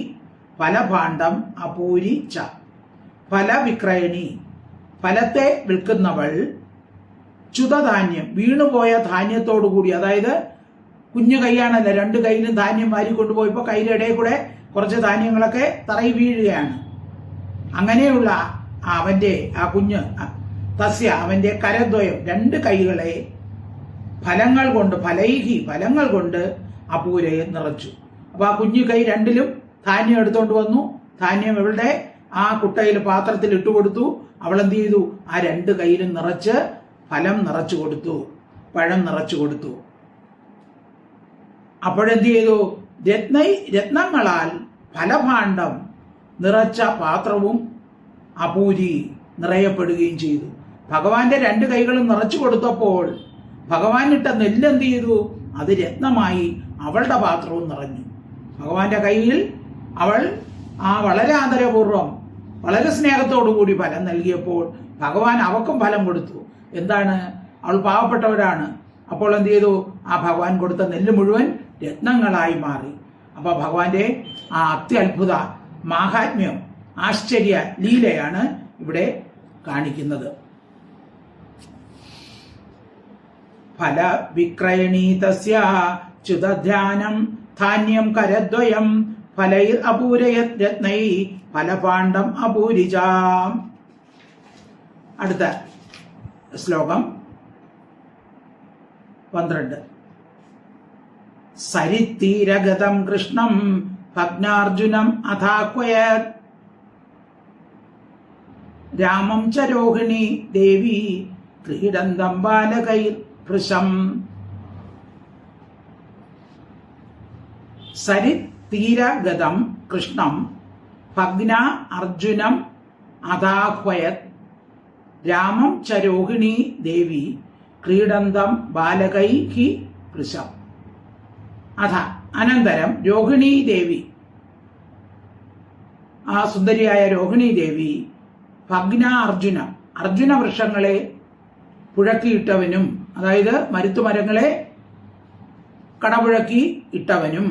ഫലഭാണ്ഡം അപൂരിച. ഫല വിക്രയണി ഫലത്തെ വിൽക്കുന്നവൾ, ച്യുതധാന്യം വീണുപോയ ധാന്യത്തോടുകൂടി, അതായത് കുഞ്ഞു കൈയാണല്ലോ, രണ്ട് കൈയിലും ധാന്യം വാരിക്കൊണ്ടുപോയപ്പോൾ കൈയുടെ ഇടയിൽ കൂടെ കുറച്ച് ധാന്യങ്ങളൊക്കെ തറയിൽ വീഴുകയാണ്. അങ്ങനെയുള്ള അവന്റെ ആ കുഞ്ഞ് തസ്യ അവന്റെ കരദ്വയം രണ്ട് കൈകളെ ഫലങ്ങൾ കൊണ്ട്, ഫലൈഹി ഫലങ്ങൾ കൊണ്ട് അപൂരയെ നിറച്ചു. അപ്പൊ ആ കുഞ്ഞു കൈ രണ്ടിലും ധാന്യം എടുത്തോണ്ട് വന്നു. ധാന്യം ഇവളുടെ ആ കുട്ടയിൽ പാത്രത്തിൽ ഇട്ടുകൊടുത്തു. അവൾ എന്ത് ചെയ്തു? ആ രണ്ട് കൈയിലും നിറച്ച് ഫലം നിറച്ചു കൊടുത്തു, പഴം നിറച്ചു കൊടുത്തു. അപ്പോഴെന്ത് ചെയ്തു? രത്നങ്ങളാൽ ഫലഭാണ്ഡം നിറച്ച പാത്രവും അപൂരി നിറയപ്പെടുകയും ചെയ്തു. ഭഗവാന്റെ രണ്ട് കൈകളും നിറച്ചു കൊടുത്തപ്പോൾ ഭഗവാനിട്ട നെല്ലെന്ത് ചെയ്തു? അത് രത്നമായി അവളുടെ പാത്രവും നിറഞ്ഞു. ഭഗവാന്റെ കയ്യിൽ അവൾ വളരെ ആദരപൂർവം വളരെ സ്നേഹത്തോടു കൂടി ഫലം നൽകിയപ്പോൾ ഭഗവാൻ അവക്കും ഫലം കൊടുത്തു. എന്താണ്? അവൾ പാവപ്പെട്ടവരാണ്. അപ്പോൾ എന്ത് ചെയ്തു? ആ ഭഗവാൻ കൊടുത്ത നെല്ല് മുഴുവൻ രത്നങ്ങളായി മാറി. അപ്പൊ ഭഗവാന്റെ ആ അത്യത്ഭുത മാഹാത്മ്യം, ആശ്ചര്യ ലീലയാണ് ഇവിടെ കാണിക്കുന്നത്. ഫല വിക്രയണീതസ്യ ച്യുതധ്യാനം ധാന്യം കരദ്വയം ഫലൈർ അപൂരയത് രത്നൈ ഫലപാണ്ഡം അപൂരിജാം. അടുത്ത ശ്ലോകം 12. സരിത്തീരഗതം കൃഷ്ണം ഭഗ്നാർജുനം അഥാക്വയത് രാമം ച രോഹിണി ദേവി ക്രീഡന്തം ബാലകൈർ ഭൃശം. സരിത്തീരഗതം കൃഷ്ണം ഭഗ്ന അർജുനം അഥാഹ്വയത് രാമം ച രോഹിണി ദേവി ക്രീഡന്തം ബാലകൈഹി ഭൃശം. അഥ അനന്തരം രോഹിണി ദേവി, ആ സുന്ദരിയായ രോഹിണി ദേവി ഭഗ്ന അർജുനം, അർജുന വൃക്ഷങ്ങളെ പുഴക്കിയിട്ടവനും, അതായത് മരുത്തുമരങ്ങളെ കടപുഴക്കി ഇട്ടവനും,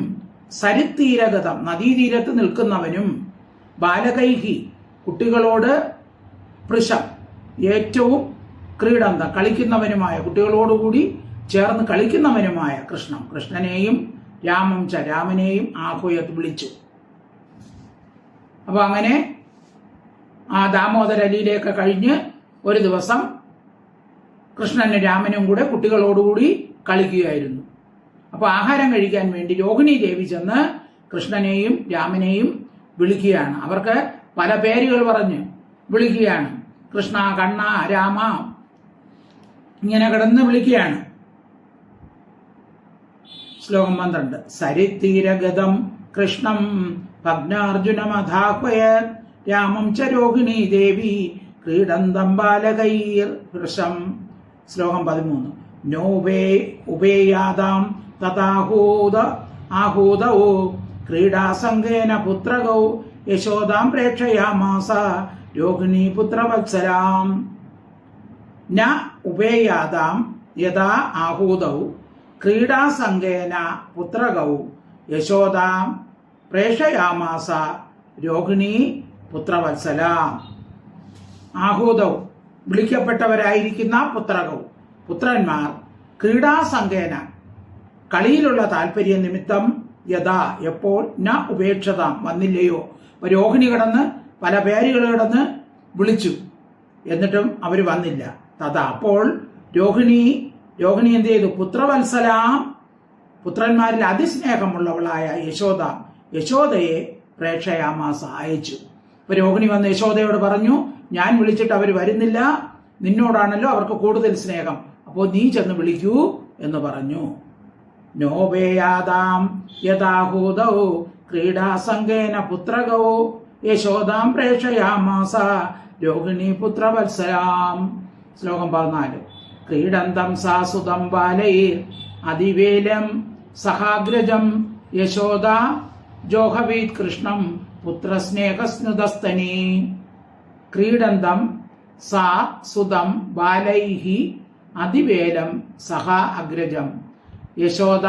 സരിത്തീരഗതം നദീതീരത്ത് നിൽക്കുന്നവനും, ബാലകൈഹി കുട്ടികളോട്, ഭൃശം ഏറ്റവും ക്രീഡന്തം കളിക്കുന്നവനുമായ, കുട്ടികളോടുകൂടി ചേർന്ന് കളിക്കുന്നവനുമായ കൃഷ്ണനെയും രാമം ച രാമനെയും ആഹ്വയത് വിളിച്ചു. അപ്പൊ അങ്ങനെ ആ ദാമോദര ലീലയൊക്കെ കഴിഞ്ഞ് ഒരു ദിവസം കൃഷ്ണനും രാമനും കൂടെ കുട്ടികളോടുകൂടി കളിക്കുകയായിരുന്നു. അപ്പൊ ആഹാരം കഴിക്കാൻ വേണ്ടി രോഹിണി ദേവി ചെന്ന് കൃഷ്ണനെയും രാമനെയും വിളിക്കുകയാണ്. അവർക്ക് പല പേരുകൾ പറഞ്ഞ് വിളിക്കുകയാണ്. കൃഷ്ണ, കണ്ണ, രാമ ഇങ്ങനെ കിടന്ന് വിളിക്കുകയാണ്. ശ്ലോകം 12. സരിത്തീരഗതം കൃഷ്ണം ഭഗ്നാർജുനമഥാഹ്വയത് രാമം ച രോഹിണി ദേവി ക്രീഡന്തം ബാലകൈർ ഭൃശം. ശ്ലോകം 13. നോവേ ഉപേയാതാം തഥാഹൂതൗ ക്രീഡാസംഗേന പുത്രകൗ യശോദാം പ്രേക്ഷയാമാസ രോഹിണി പുത്രവത്സലാം. ന ഉപേയാതാം യഥാ ആഹൂതൗ ക്രീഡാസംഗേന പുത്രകൗ യശോദാം പ്രേക്ഷയാമാസ രോഹിണി പുത്രവത്സലാം. ആഹൂതൗ വിളിക്കപ്പെട്ടവരായിരിക്കുന്ന പുത്രകൗ പുത്രന്മാർ ക്രീഡാസംഗേന കളിയിലുള്ള താല്പര്യ നിമിത്തം യഥാ എപ്പോൾ ന ഉപേക്ഷതാം വന്നില്ലയോ. അപ്പൊ രോഹിണി കിടന്ന് പല പേരുകൾ കിടന്ന് വിളിച്ചു, എന്നിട്ടും അവർ വന്നില്ല. തഥാ അപ്പോൾ രോഹിണി എന്ത് ചെയ്തു? പുത്രവത്സലാം പുത്രന്മാരിൽ അതിസ്നേഹമുള്ളവളായ യശോദയെ പ്രേക്ഷയാമാസ അയച്ചു. ഇപ്പൊ രോഹിണി വന്ന് യശോദയോട് പറഞ്ഞു, ഞാൻ വിളിച്ചിട്ട് അവർ വരുന്നില്ല, നിന്നോടാണല്ലോ അവർക്ക് കൂടുതൽ സ്നേഹം, അപ്പോൾ നീ ചെന്ന് വിളിക്കൂ എന്ന് പറഞ്ഞു. നോപേയാതാം യഥാഹൂതൗ ക്രീഡാസംഗേന പുത്രകൗ യശോദാം പ്രേക്ഷയാമാസ രോഹിണി പുത്രവത്സലാം. ശ്ലോകം 14. ക്രീഡന്തം സാസുതം ബാലൈർ അതിവേലം സഹാഗ്രജം യശോദ ജോഹവീത് കൃഷ്ണം പുത്രസ്നേഹസ്നുതസ്തനീ. ക്രീഡന്തം സാ സുതം ബാലൈഹി അതിവേലം സഹ അഗ്രജം യശോദ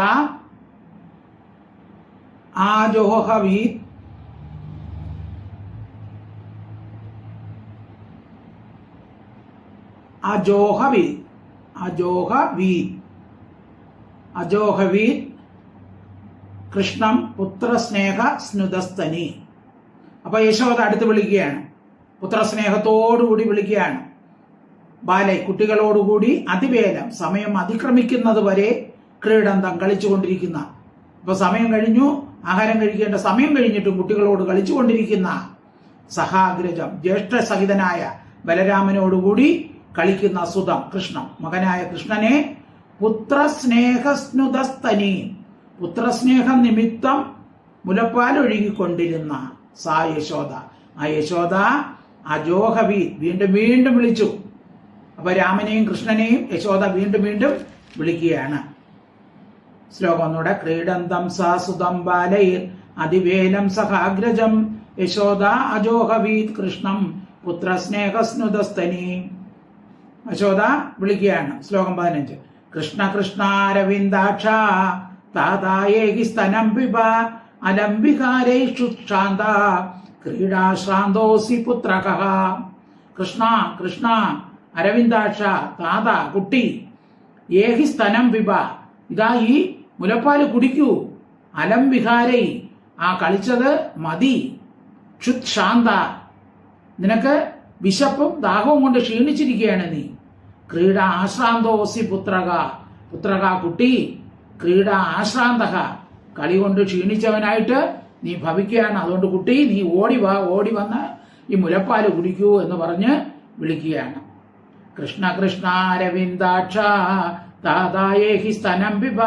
ആജോഹവീത് അജോഹവീത് കൃഷ്ണം പുത്രസ്നേഹ സ്നുതസ്തനി. അപ്പൊ യശോദ അടുത്ത് വിളിക്കുകയാണ്, പുത്രസ്നേഹത്തോടുകൂടി വിളിക്കുകയാണ്. ബാലൈ കുട്ടികളോടുകൂടി അതിവേലം സമയം അതിക്രമിക്കുന്നത് വരെ ക്രീഡന്തം കളിച്ചുകൊണ്ടിരിക്കുന്ന, ഇപ്പൊ സമയം കഴിഞ്ഞു, ആഹാരം കഴിക്കേണ്ട സമയം കഴിഞ്ഞിട്ടും കുട്ടികളോട് കളിച്ചുകൊണ്ടിരിക്കുന്ന സഹാഗ്രജം ജ്യേഷ്ഠസഹിതനായ ബലരാമനോടുകൂടി കളിക്കുന്ന സുതം കൃഷ്ണം മകനായ കൃഷ്ണനെ പുത്രസ്നേഹസ്നുതസ്തനി പുത്രസ്നേഹം നിമിത്തം മുലപ്പാൽ ഒഴുകിക്കൊണ്ടിരുന്ന സാ യശോദ, ആ യശോദ അജോഹവി വീണ്ടും വീണ്ടും വിളിച്ചു. അപ്പൊ രാമനെയും കൃഷ്ണനെയും യശോദ വീണ്ടും വീണ്ടും വിളിക്കുകയാണ്. ശ്ലോകം ഒന്നുകൂടെ. ക്രീഡന്തം സാസുതം ബാലൈർ അതിവേലം സഹാഗ്രജം യശോദ അജോഹവീത് കൃഷ്ണം പുത്രസ്നേഹസ്നുതസ്തനി. യശോദ വിളിക്കുകയാണ്. ശ്ലോകം 15. കൃഷ്ണ കൃഷ്ണാരവിന്ദാക്ഷ താതായേകി സ്തനം പിബ അലംബികാരേഷു ശാന്ത ക്രീഡാശ്രാന്തോസി പുത്രകഃ. കൃഷ്ണ കൃഷ്ണ അരവിന്ദാക്ഷ താത കുട്ടി ഏഹി സ്തനം പിബ ഇതാ ഈ മുലപ്പാല് കുടിക്കൂ. അലം വിഹാരൈ ആ കളിച്ചത് മതി. ക്ഷുത് ശാന്ത നിനക്ക് വിശപ്പും ദാഹവും കൊണ്ട് ക്ഷീണിച്ചിരിക്കുകയാണ് നീ. ക്രീഡ ആശ്രാന്തോസി പുത്രക പുത്രക കുട്ടി ക്രീഡ ആശ്രാന്തക കളി കൊണ്ട് ക്ഷീണിച്ചവനായിട്ട് നീ ഭവിക്കുകയാണ്. അതുകൊണ്ട് കുട്ടി നീ ഓടി വന്ന് ഈ മുലപ്പാല് കുടിക്കൂ എന്ന് പറഞ്ഞ് വിളിക്കുകയാണ്. കൃഷ്ണ കൃഷ്ണ അരവിന്ദാക്ഷ താതായേഹി സ്തനം പിബ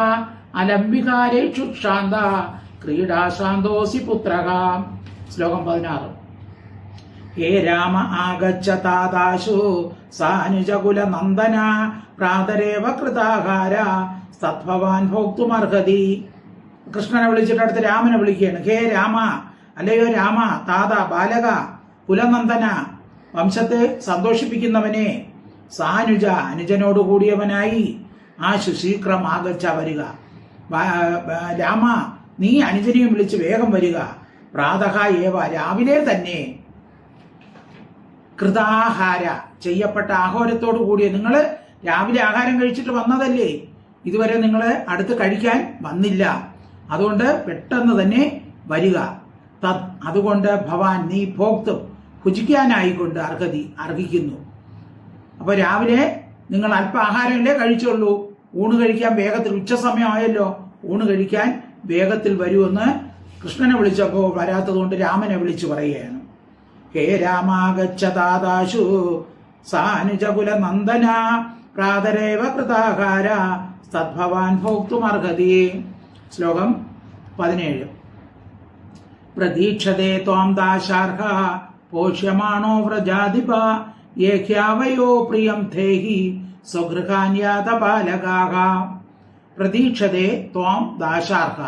അലംബികാരേഷു ശാന്ത ക്രീഡാശാന്തോസി പുത്രക. ശ്ലോകം 16. ഹേ രാമ ആഗച്ഛ താതാശു സാനുജകുല നന്ദന പ്രാതരേവ കൃതാഹാര സത്ഭവാൻ ഭോക്തുമർഹതി. കൃഷ്ണനെ വിളിച്ചിട്ട് അടുത്ത് രാമനെ വിളിക്കുകയാണ്. ഹേ രാമ അല്ലയോ രാമ താത ബാലക കുലനന്ദന വംശത്തെ സന്തോഷിപ്പിക്കുന്നവനെ സാനുജ അനുജനോട് കൂടിയവനായി ആശു ശീഘ്രം ആഗച്ഛ വരിക. രാമ നീ അനുജനെയും വിളിച്ച് വേഗം വരിക. പ്രാതഃ ഏവ രാവിലെ തന്നെ കൃതാഹാര ചെയ്യപ്പെട്ട ആഹാരത്തോടു കൂടിയ നിങ്ങൾ രാവിലെ ആഹാരം കഴിച്ചിട്ട് വന്നതല്ലേ, ഇതുവരെ നിങ്ങൾ അടുത്ത് കഴിക്കാൻ വന്നില്ല. അതുകൊണ്ട് പെട്ടെന്ന് തന്നെ വരിക. അതുകൊണ്ട് ഭവാൻ നീ ഭോക്തും ഭുജിക്കാനായിക്കൊണ്ട് അർഹിക്കുന്നു. അപ്പൊ രാവിലെ നിങ്ങൾ അല്പ ആഹാരമല്ലേ കഴിച്ചുള്ളൂ. ഊണ് കഴിക്കാൻ വേഗത്തിൽ ഉച്ചസമയമായല്ലോ, ഊണ് കഴിക്കാൻ വേഗത്തിൽ വരുമെന്ന് കൃഷ്ണനെ വിളിച്ചപ്പോൾ വരാത്തതുകൊണ്ട് രാമനെ വിളിച്ചു പറയുകയാണ്. ഹേ രാമാഗച്ഛ താതാശു സാനുജകുല നന്ദന പ്രാതരേവ കൃതാഹാര സദ്ഭവാൻ ഭോക്തുമർഹതി. ശ്ലോകം 17. പ്രതീക്ഷതേ ത്വാം ദാശാർഹ പോഷ്യമാണോ വ്രജാധിപ യേഖ്യാവയോ പ്രിയം ധേഹി സ്വഗൃഹാന്യാത ബാലകാഃ. പ്രതീക്ഷതേ ത്വാം ദാശാർഹ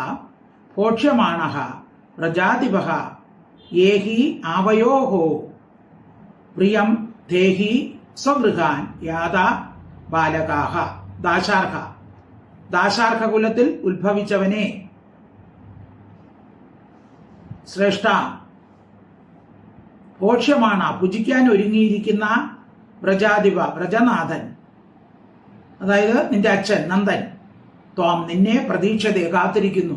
പോക്ഷ്യമാണഃ വ്രജാധിപഃ യേഹി ആവയോഃ പ്രിയം ധേഹി സ്വഗൃഹാൻ യാത ബാലകാഃ. ദാശാർഹ ദാശാർഹ കുലത്തിൽ ഉത്ഭവിച്ചവനെ ശ്രേഷ്ഠ പോക്ഷ്യമാണ് ഭുജിക്കാൻ ഒരുങ്ങിയിരിക്കുന്ന വ്രജാധിപ വ്രജനാഥൻ, അതായത് നിന്റെ അച്ഛൻ നന്ദൻ ത്വാം നിന്നെ പ്രതീക്ഷതയെ കാത്തിരിക്കുന്നു.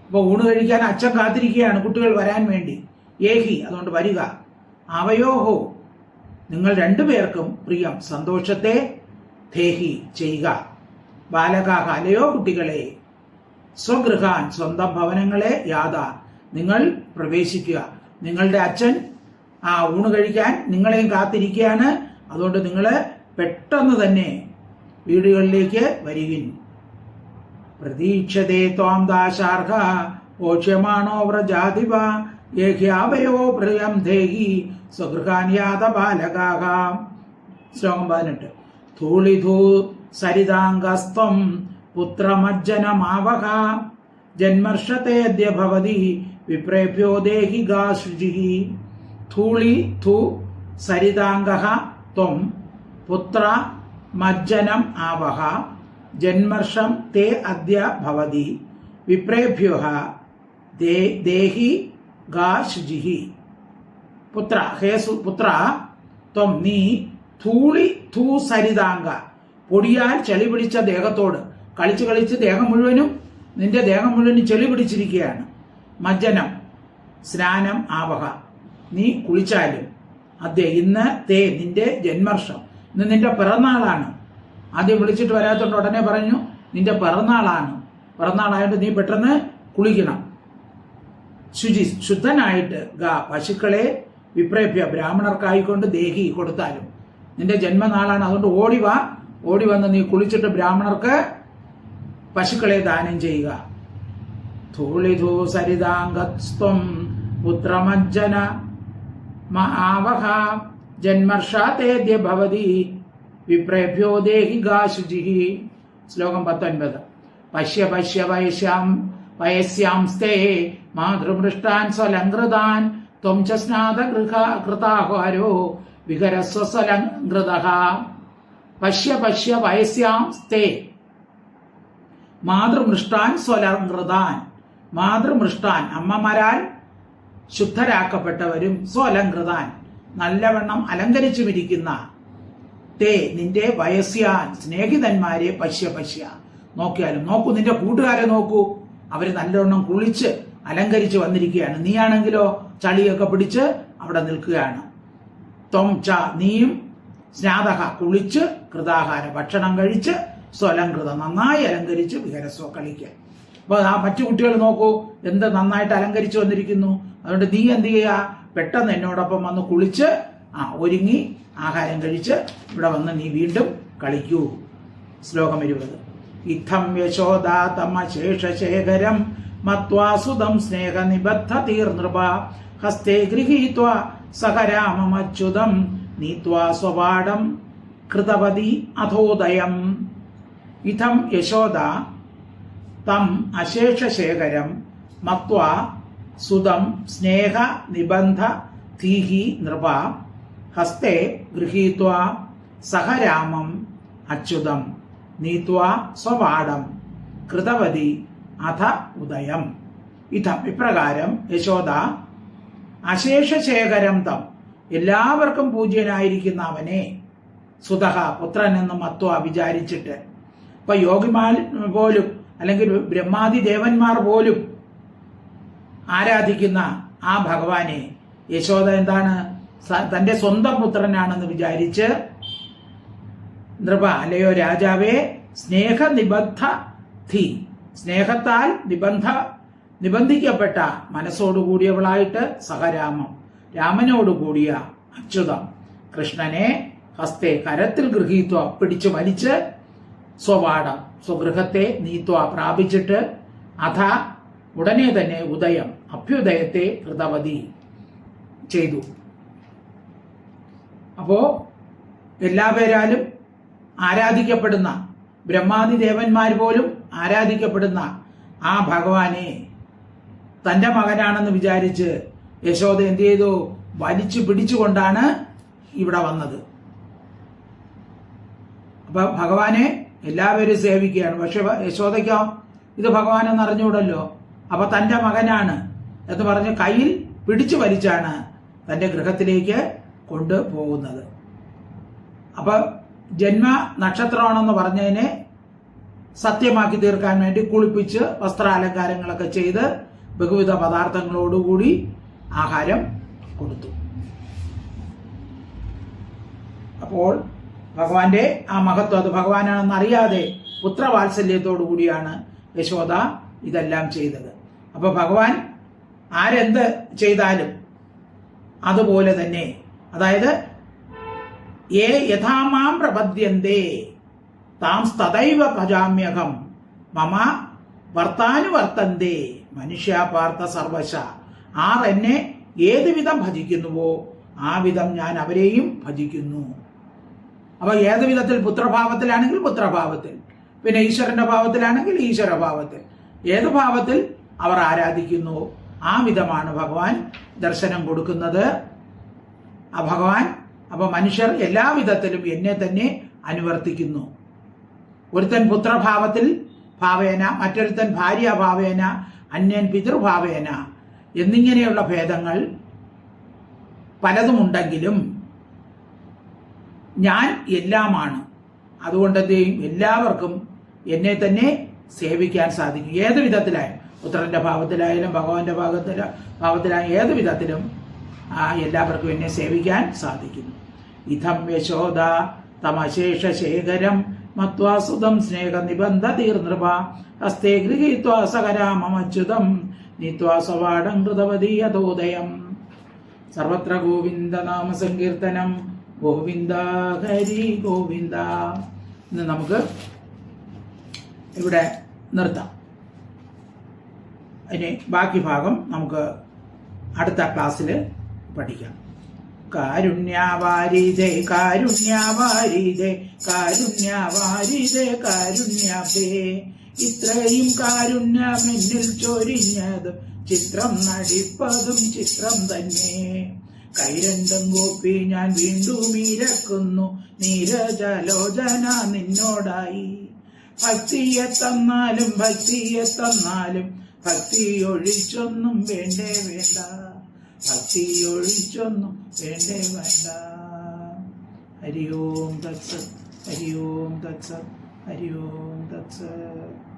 അപ്പൊ ഊണ് കഴിക്കാൻ അച്ഛൻ കാത്തിരിക്കുകയാണ് കുട്ടികൾ വരാൻ വേണ്ടി. ഏഹി അതുകൊണ്ട് വരിക. അവയോഹോ നിങ്ങൾ രണ്ടുപേർക്കും പ്രിയം സന്തോഷത്തെ ധേഹി ചെയ്യുക. ബാലകാഹ അലയോ കുട്ടികളെ സ്വഗൃഹാൻ സ്വന്തം ഭവനങ്ങളെ യാത നിങ്ങൾ പ്രവേശിക്കുക. നിങ്ങളുടെ അച്ഛൻ ഊണ് കഴിക്കാൻ നിങ്ങളെയും കാത്തിരിക്കുകയാണ്. അതുകൊണ്ട് നിങ്ങൾ പെട്ടെന്ന് തന്നെ വീടുകളിലേക്ക് വരികിൻ. പ്രതീക്ഷതേ ത്വാം ദാശാർഹ പോക്ഷ്യമാണോ വ്രജാധിപ യേഖ്യാവയോ പ്രിയം ധേഹി സ്വഗൃഹാൻ യാത ബാലകാഃ. ശ്ലോകം 18. ധൂളിധൂ സരിതാംഗസ്ത്വം പുത്രമജ്ജനമാവഹ ജന്മർഷതേദ്യ ഭവതി വിപ്രേഭ്യോ ദേഹി ഗാശുചിഃ. ധൂളി ധൂ സരിതാംഗഃ ത്വം പുത്ര മജ്ജനം ആവഹ ജന്മർഷം തേ അദ്യ ഭവതി വിപ്രേഭ്യോ ദേഹി ഗാശുചിഃ. പുത്ര ഹേ പുത്ര ത്വം നീ ധൂളി ധൂ സരിതാംഗ പൊടിയാൽ ചെളി പിടിച്ച ദേഹത്തോട് കളിച്ച് കളിച്ച് നിന്റെ ദേഹം മുഴുവനും ചെളി പിടിച്ചിരിക്കുകയാണ്. മജ്ജനം സ്നാനം ആവഹ നീ കുളിച്ചാലും അതെ ഇന്ന് തേ നിന്റെ ജന്മർഷം ഇന്ന് നിന്റെ പിറന്നാളാണ്. ആദ്യം വിളിച്ചിട്ട് വരാത്തോണ്ട് ഉടനെ പറഞ്ഞു നിന്റെ പിറന്നാളായിട്ട് നീ പെട്ടെന്ന് കുളിക്കണം. ശുദ്ധനായിട്ട് പശുക്കളെ വിപ്രേഭ്യ ബ്രാഹ്മണർക്കായിക്കൊണ്ട് ദേഹി കൊടുത്താലും നിന്റെ ജന്മനാളാണ്. അതുകൊണ്ട് ഓടി വന്ന് നീ കുളിച്ചിട്ട് ബ്രാഹ്മണർക്ക് പശുക്കളെ ദാനം ചെയ്യുക. ധൂളിധൂ സരിതാംഗസ്ത്വം പുത്രമജ്ജന ആവഹ ജന്മർഷാതേദ്യ ഭവതി വിപ്രേഭ്യോ ദേഹി ഗാശുചിഃ. ശ്ലോകം 19. പശ്യ പശ്യ വയസ്യാംസ്തേ മാതൃമൃഷ്ടാൻ സ്വലംകൃതാൻ ത്വം ച സ്നാതകൃതാഹാരോ വിഹരസ്വ സ്വലംകൃതഃ. പശ്യ പശ്യ വയസ്യാംസ്തേ മാതൃമൃഷ്ടാൻ സ്വലംകൃതാൻ. മാതൃമൃഷ്ടാൻ അമ്മമാരാൽ ശുദ്ധരാക്കപ്പെട്ടവരും സ്വലംകൃതാൻ നല്ലവണ്ണം അലങ്കരിച്ചുമിരിക്കുന്ന തേ നിന്റെ വയസ്യാൻ സ്നേഹിതന്മാരെ പശ്യ പശ്യ നോക്കിയാലും നോക്കൂ, നിന്റെ കൂട്ടുകാരെ നോക്കൂ, അവര് നല്ലവണ്ണം കുളിച്ച് അലങ്കരിച്ച് വന്നിരിക്കുകയാണ്. നീയാണെങ്കിലോ ചളിയൊക്കെ പിടിച്ച് അവിടെ നിൽക്കുകയാണ്. ത്വം ച നീയും സ്നാതക കുളിച്ച് കൃതാഹാര ഭക്ഷണം കഴിച്ച് സ്വലംകൃത നന്നായി അലങ്കരിച്ച് വിഹരസ്വ കളിക്കുക. അപ്പൊ ആ മറ്റു കുട്ടികൾ നോക്കൂ എന്ത് നന്നായിട്ട് അലങ്കരിച്ചു വന്നിരിക്കുന്നു. അതുകൊണ്ട് നീ എന്ത് ചെയ്യുക, പെട്ടെന്ന് എന്നോടൊപ്പം വന്ന് കുളിച്ച് ഒരുങ്ങി ആഹാരം കഴിച്ച് ഇവിടെ വന്ന് നീ വീണ്ടും കളിക്കൂ. ശ്ലോകം 20. ഇത്തം യശോദാ തമശേഷശേഖരം മത്വാസുതം സ്നേഹനിബദ്ധ തീർനൃപ ഹസ്തേ ഗൃഹീത്വാ സഹരാമമച്യുതം നീത്വാ സ്വപാഠം കൃതവതി അഥോദയം. ഇതം യശോദ തം അശേഷശേഖരം മത്വാ സുതം സ്നേഹ നിബന്ധ തീഹി നൃപ ഹസ്തേ ഗൃഹീത്വാ സഹരാമം അച്യുതം നീത്വാ സ്വപാഠം കൃതവതി അഥ ഉദയം. ഇതം ഇപ്രകാരം യശോദ അശേഷശേഖരം തം എല്ലാവർക്കും പൂജ്യനായിരിക്കുന്ന അവനെ സുതഹ പുത്രൻ എന്ന് മത്വ വിചാരിച്ചിട്ട്. ഇപ്പൊ യോഗിമാർ പോലും അല്ലെങ്കിൽ ബ്രഹ്മാദി ദേവന്മാർ പോലും ആരാധിക്കുന്ന ആ ഭഗവാനെ യശോദ എന്താണ് തന്റെ സ്വന്തം പുത്രനാണെന്ന് വിചാരിച്ച് നൃപ അല്ലയോ രാജാവേ സ്നേഹനിബദ്ധ ധീ സ്നേഹത്താൽ നിബന്ധിക്കപ്പെട്ട മനസ്സോടുകൂടിയവളായിട്ട് സഹരാമം രാമനോടുകൂടിയ അച്യുതം കൃഷ്ണനെ ഹസ്തേ കരത്തിൽ ഗൃഹീത്വ പിടിച്ചു വലിച്ച് സ്വപാഠം സ്വഗൃഹത്തെ നീത്വ പ്രാപിച്ചിട്ട് അഥ ഉടനെ തന്നെ ഉദയം അഭ്യുദയത്തെ കൃതവതി ചെയ്തു. അപ്പോ എല്ലാ പേരാലും ആരാധിക്കപ്പെടുന്ന ബ്രഹ്മാദി ദേവന്മാർ പോലും ആരാധിക്കപ്പെടുന്ന ആ ഭഗവാനെ തന്റെ മകനാണെന്ന് വിചാരിച്ച് യശോദ എന്ത് ചെയ്തു, വലിച്ചു പിടിച്ചുകൊണ്ടാണ് ഇവിടെ വന്നത്. അപ്പൊ ഭഗവാനെ എല്ലാവരും സേവിക്കുകയാണ്. പക്ഷെ യശോദയ്ക്കോ ഇത് ഭഗവാനെന്ന് അറിഞ്ഞുകൂടല്ലോ. അപ്പൊ തന്റെ മകനാണ് എന്ന് പറഞ്ഞ് കയ്യിൽ പിടിച്ചു വലിച്ചാണ് തന്റെ ഗൃഹത്തിലേക്ക് കൊണ്ടുപോകുന്നത്. അപ്പൊ ജന്മ നക്ഷത്രമാണെന്ന് പറഞ്ഞതിനെ സത്യമാക്കി തീർക്കാൻ വേണ്ടി കുളിപ്പിച്ച് വസ്ത്രാലങ്കാരങ്ങളൊക്കെ ചെയ്ത് ബഹുവിധ പദാർത്ഥങ്ങളോടുകൂടി ആഹാരം കൊടുത്തു. അപ്പോൾ ഭഗവാന്റെ ആ മഹത്വം അത് ഭഗവാനാണെന്ന് അറിയാതെ പുത്രവാത്സല്യത്തോടു കൂടിയാണ് യശോദ ഇതെല്ലാം ചെയ്തത്. അപ്പൊ ഭഗവാൻ ആരെന്ത് ചെയ്താലും അതുപോലെ തന്നെ, അതായത് ഏ യഥാമാം പ്രപദ്യന്തേ താം തദൈവ ഭജാമ്യഹം മമ വർത്താനുവർത്തന്തേ മനുഷ്യാപാർത്ഥ സർവശ. ആർ എന്നെ ഏത് വിധം ഭജിക്കുന്നുവോ ആ വിധം ഞാൻ അവരെയും ഭജിക്കുന്നു. അപ്പൊ ഏത് വിധത്തിൽ പുത്രഭാവത്തിലാണെങ്കിൽ പുത്രഭാവത്തിൽ, പിന്നെ ഈശ്വരന്റെ ഭാവത്തിലാണെങ്കിൽ ഈശ്വരഭാവത്തിൽ, ഏത് ഭാവത്തിൽ അവർ ആരാധിക്കുന്നു ആ വിധമാണ് ഭഗവാൻ ദർശനം കൊടുക്കുന്നത്. ആ ഭഗവാൻ അപ്പൊ മനുഷ്യർ എല്ലാ വിധത്തിലും എന്നെ തന്നെ അനുവർത്തിക്കുന്നു. ഒരുത്തൻ പുത്രഭാവത്തിൽ ഭാവേന, മറ്റൊരുത്തൻ ഭാര്യാഭാവേന, അന്യൻ പിതൃഭാവേന എന്നിങ്ങനെയുള്ള ഭേദങ്ങൾ പലതുമുണ്ടെങ്കിലും ഞാൻ എല്ലാമാണ്. അതുകൊണ്ട് എല്ലാവർക്കും എന്നെ തന്നെ സേവിക്കാൻ സാധിക്കും. ഏത് വിധത്തിലായാലും, പുത്രന്റെ ഭാവത്തിലായാലും ഭഗവാന്റെ ഭാവത്തിലായാലും ഏത് വിധത്തിലും എല്ലാവർക്കും എന്നെ സേവിക്കാൻ സാധിക്കുന്നു. ഇതം യശോദ തമശേഷശേഖരം മത്വാസുതം സ്നേഹനിബന്ധ തീർനൃപ ഹസ്തേ ഗൃഹീത്വാ സഹരാമമച്യുതം നീത്വാ സ്വപാഠം കൃതവതി യഥോദയം. സർവത്ര ഗോവിന്ദ നാമ സങ്കീർത്തനം. ഗോവിന്ദ ഹരി ഗോവിന്ദ. ഇന്ന് നമുക്ക് ഇവിടെ നിർത്താം. ഇനി ബാക്കി ഭാഗം നമുക്ക് അടുത്ത ക്ലാസ്സിൽ പഠിക്കാം. കാരുണ്യവാരിധേ കാരുണ്യവാരിധേ കാരുണ്യവാരിധേ കാരുണ്യഭേ ഇത്രയും കാരുണ്യം എന്നിൽ ചൊരിഞ്ഞതും ചിത്രം നടിപ്പതും ചിത്രം തന്നെ. കൈരണ്ടും കൂപ്പി ഞാൻ വീണ്ടും ഇരക്കുന്നു നീരജലോചന നിന്നോടായി. ഭക്തിയെ തന്നാലും ഭക്തി ഒഴിച്ചൊന്നും വേണ്ടേ വേണ്ട, ഭക്തി ഒഴിച്ചൊന്നും വേണ്ടേ വേണ്ട. ഹരി ഓം തത്സത്, ഹരി ഓം തത്സത്, ഹരി ഓം തത്സത്.